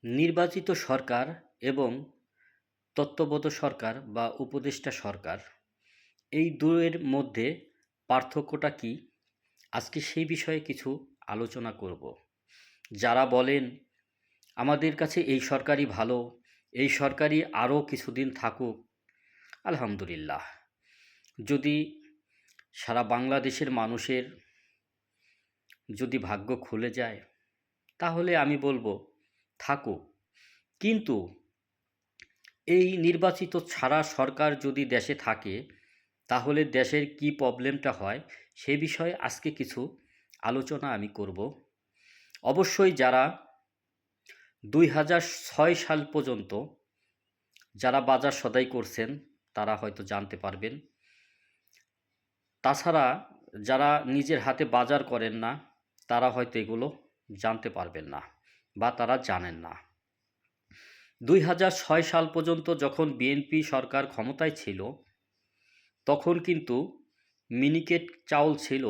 নির্বাচিত সরকার এবং তত্ত্বাবধায়ক সরকার বা উপদেষ্টা সরকার এই দুয়ের মধ্যে পার্থক্যটা কী? আজকে সেই বিষয়ে কিছু আলোচনা করব। যারা বলেন আমাদের কাছে এই সরকারই ভালো, এই সরকারই আরও কিছুদিন থাকুক, আলহামদুলিল্লাহ। যদি সারা বাংলাদেশের মানুষের যদি ভাগ্য খুলে যায় তাহলে আমি বলবো থাকুক। কিন্তু এই নির্বাচিত ছাড়া সরকার যদি দেশে থাকে তাহলে দেশের কি প্রবলেমটা হয় সে বিষয়ে আজকে কিছু আলোচনা আমি করব। অবশ্যই যারা 2006 সাল পর্যন্ত যারা বাজার সদাই করছেন তারা হয়তো জানতে পারবেন। তাছাড়া যারা নিজের হাতে বাজার করেন না তারা হয়তো এগুলো জানতে পারবেন না বা তারা জানেন না। 2006 সাল পর্যন্ত যখন বিএনপি সরকার ক্ষমতায় ছিল তখন কিন্তু মিনিকেট চাউল ছিল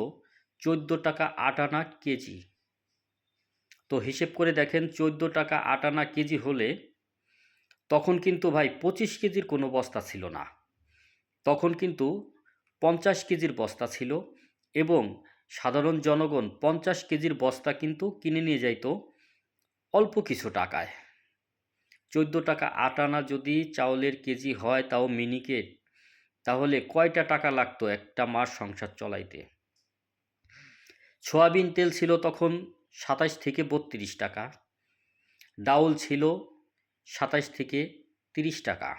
14 টাকা 8 আনা কেজি। তো হিসেব করে দেখেন 14 টাকা 8 আনা কেজি হলে তখন কিন্তু ভাই 25 কেজির কোনো বস্তা ছিল না। তখন কিন্তু 50 কেজির বস্তা ছিল এবং সাধারণ জনগণ 50 কেজির বস্তা কিন্তু কিনে নিয়ে যাইত অল্প কিছু টাকায়। 14 টাকা 8 আনা যদি চাউলের কেজি হয় তাও মিনিকেট, তাহলে কয়টা টাকা লাগতো একটা মাস সংসার চলাইতে? সয়াবিন তেল ছিল তখন 27 থেকে 32 টাকা, ডাউল ছিল 27 থেকে 30 টাকা।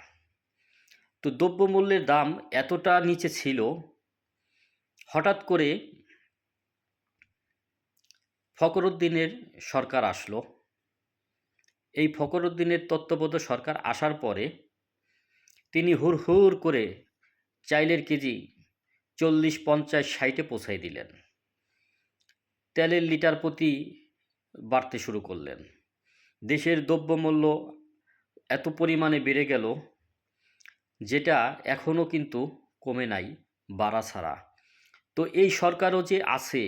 তো দ্রব্যমূল্যের দাম এতটা নিচে ছিল, হঠাৎ করে ফখরুদ্দিনের সরকার আসলো। এই ফখরুদ্দিনের তত্ত্বাবধায়ক সরকার আসার পরে তিনি হুড়হুড় করে চাইলের কেজি 40, 50, 60-এ পৌঁছাই দিলেন। তেলের লিটার প্রতি বাড়তে শুরু করলেন। দেশের দ্রব্যমূল্য এত পরিমাণে বেড়ে গেল যেটা এখনও কিন্তু কমে নাই, বাড়া ছাড়া। তো এই সরকারও যে আছে,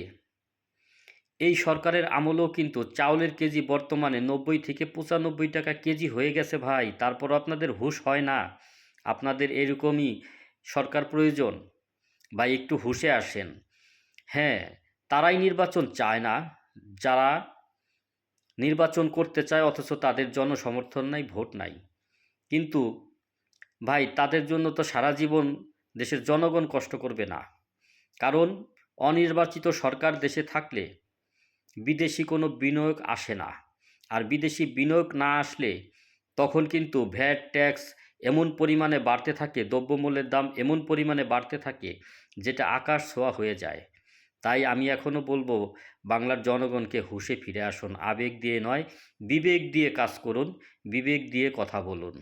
এই সরকারের আমলেও কিন্তু চাউলের কেজি বর্তমানে 90 থেকে 95 টাকা কেজি হয়ে গেছে ভাই। তারপরও আপনাদের হুঁশ হয় না? আপনাদের এরকমই সরকার প্রয়োজন? বা একটু হুঁশে আসেন। হ্যাঁ, তারাই নির্বাচন চায় না যারা নির্বাচন করতে চায় অথচ তাদের জনসমর্থন নাই, ভোট নাই। কিন্তু ভাই তাদের জন্য তো সারা জীবন দেশের জনগণ কষ্ট করবে না। কারণ অনির্বাচিত সরকার দেশে থাকলে বিদেশি কোনো বিনিয়োগ আসে না। আর বিদেশি বিনিয়োগ না আসলে তখন কিন্তু ভ্যাট ট্যাক্স এমন পরিমাণে বাড়তে থাকে, দ্রব্যমূল্যের দাম এমন পরিমাণে বাড়তে থাকে যেটা আকাশ ছোঁয়া হয়ে যায়। তাই আমি এখনও বলবো বাংলার জনগণকে হুঁশে ফিরে আসুন। আবেগ দিয়ে নয়, বিবেক দিয়ে কাজ করুন, বিবেক দিয়ে কথা বলুন।